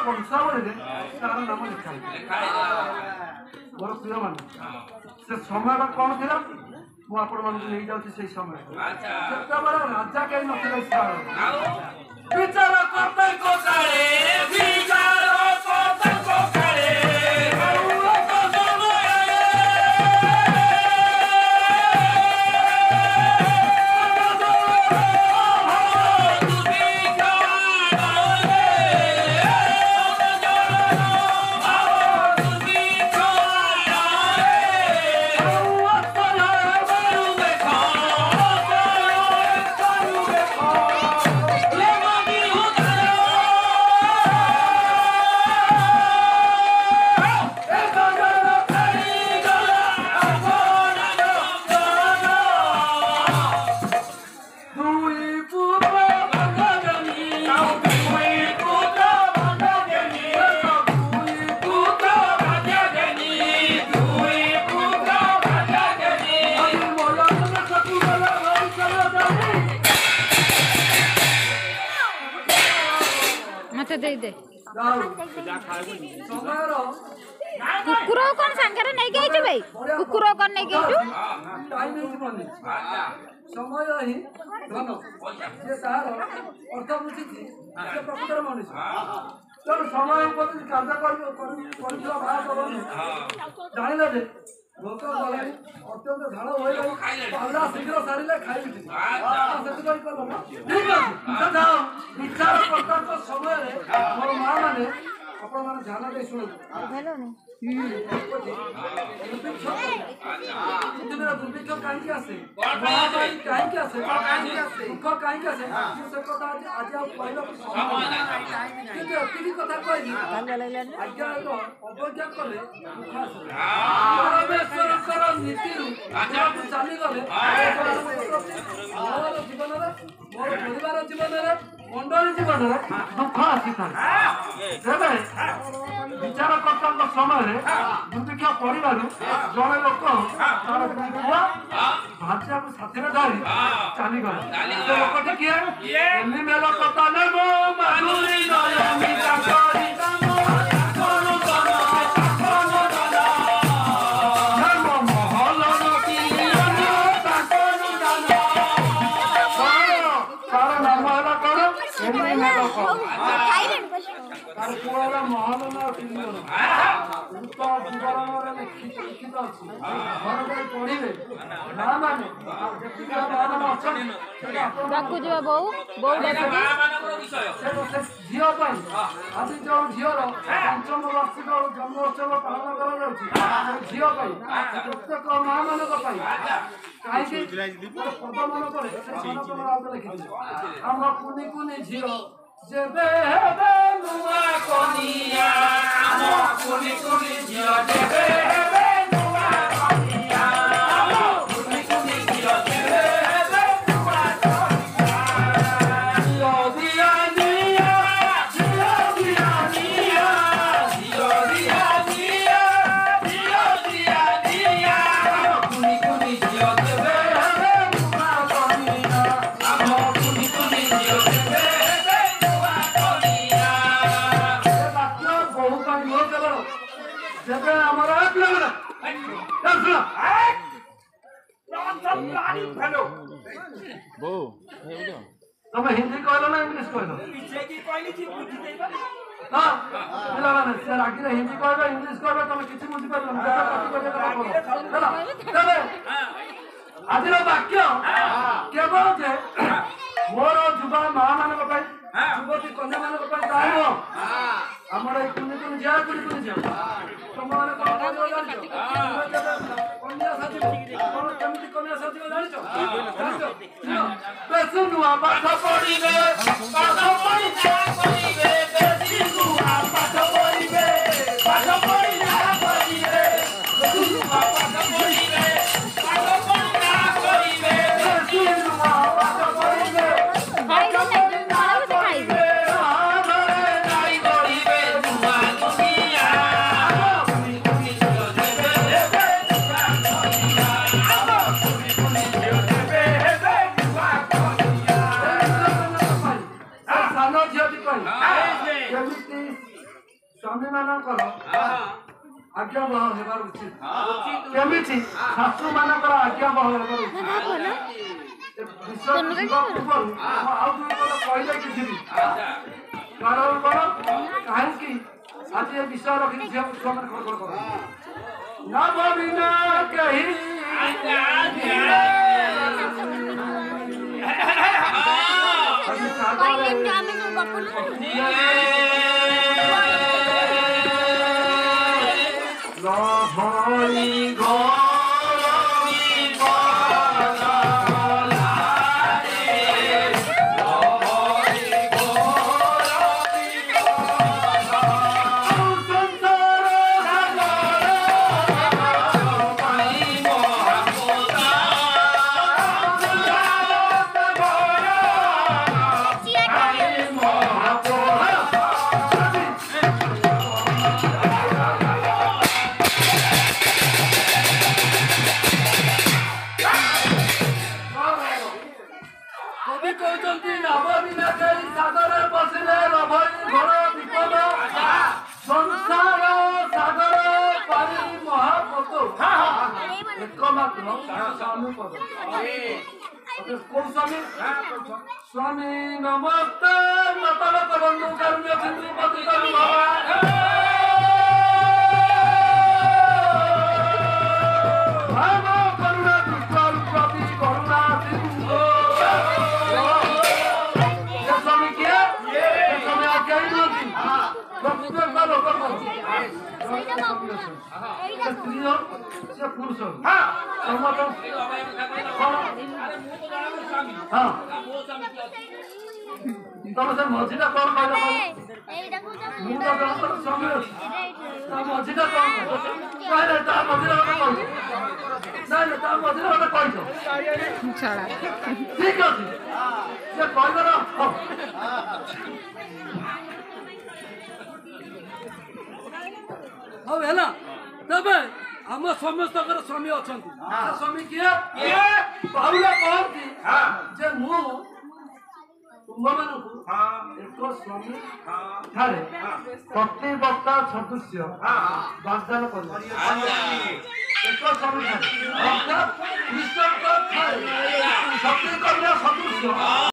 ବଂଶାବଳୀରେ ତାର ନାମ ଲେଖା ମୋର ପ୍ରିୟ ମାନେ ସେ ସମୟଟା କ'ଣ ଥିଲା ମୁଁ ଆପଣମାନଙ୍କୁ ନେଇଯାଉଛି ସେଇ ସମୟ ସେତେବେଳେ ରାଜା କେହି ନଥିଲେ ବିଚାର कुकुर कौन सांगरे नहीं गई भाई कुकुर कौन नहीं गई समय ही धन जे तार अर्थ बुझी से प्रकृतर मनुष्य तेणु समय कार्य जानिले जे लोक गले अत्यंत झाड़ हो शीघ्र सारे खाई विचार करता समय मोर माँ मैंने आपण मान ध्यान दे शुणु दुर्भिक्ष कहीं आसे महामारी कहीं आसे दुख कहीं आसे से कथा आज कहला एतिक कथा कही आज्ञा अवज्ञा कले परमेश्वर नीति चली गले मोर जीवन मोर परिवार जीवन मंडल जीवन दुख आसी था विचार करता समय दुर्भिक्ष पड़ू जड़े लोक तार पुआ भाजा को साथी धरी चलीगला लोकटी किए मेल कथा महानना लिखित अच्छी पढ़े माँ मैंने झील आज जो झीर पंचम वार्षिक जन्मोत्सव पालन कर झील प्रत्येक माँ मान कहीं पद मन पड़े लिखी आम कुनी कुनी झील जेबे हेबे नुआ कोनिया आम कुनी कुनी झील जेबे हेबे नुआ कोनिया आम कुनी कुनी झील जेबे हेबे नुआ कोनिया झील दिया दिया झील दिया दिया झील दिया दिया झील दिया दिया आम कुनी कुनी झील जेबे हेबे नुआ कोनिया आम कुनी कुनी झील जेबे तुम हिंदी कहल ना इंग्लिश कहल रागिरे हिंदी कह इंग्लिश कह तुम किसी बुझी पार आज वाक्य केवल जे मोर युवा माँ मान युवती कन्या मान आमर कुनी कुनी झील कुनी कुनी झील तुम मैंने कन्या साजिब केमी कन्या साजिब जान नुआ पाठ पढ़े पाठ पढ़ी बेसी नुआ पाठ पढ़े पाठ पढ़ी नुआ पाठ पढ़े पाठ पढ़ी बेसी नुआ पाठ पढ़े ସ୍ୱାମୀ ମାନଙ୍କର ଆଜ୍ଞାବହ ହେବାର ଉଚିତ। କେମିତି ଶାଶୁ ମାନଙ୍କର ଆଜ୍ଞାବହ ହେବାର ଉଚିତ। ବିଷୟ ଯିବା ପୂର୍ବରୁ ଆଉ ଦୁଇ ପଦ କହିଲେ କିଛି କାରଣ କଣ କାହିଁକି ଆଜି ଏ ବିଷୟ ରଖି ଝିଅ ଛୁଆମାନେ ଖବର କର ନବ ବିନା କେହି स्वामी नमस्ते मतलक बंधु कारुण्य सिंधु पतित भाव करुणा कृष्ण प्रति करुणा सिंधु स्वामी किया स्वामी आज्ञा ही नहीं प्रकृति का लोक स्त्री हो से पुरुष हो समस्त हाँ तब से मझीटा कौन कहला मु तो जंतर स्वामी अछि ता मझीटा कौन कहले ता मझीटा कह नहीं ता मझीटा कह छड़ा ठीक अछि से कहला हो हैला तबे हम समस्त स्वामी अच्छा स्वामी किए बाबुला कहती जे मु तुमମାନଙ୍କୁ ଏକ ସ୍ୱାମୀ ଠାରେ ପ୍ରତିବକ୍ତା ସଦୃଶ୍ୟ ବାଗ୍ଦାନ କରିବ ଏକ ସ୍ୱାମୀ ଠାରେ ଅର୍ଥାତ୍ କୃଷ୍ଣଙ୍କ ଠାରେ ସତ୍ୟ କନ୍ୟା ସଦୃଶ୍ୟ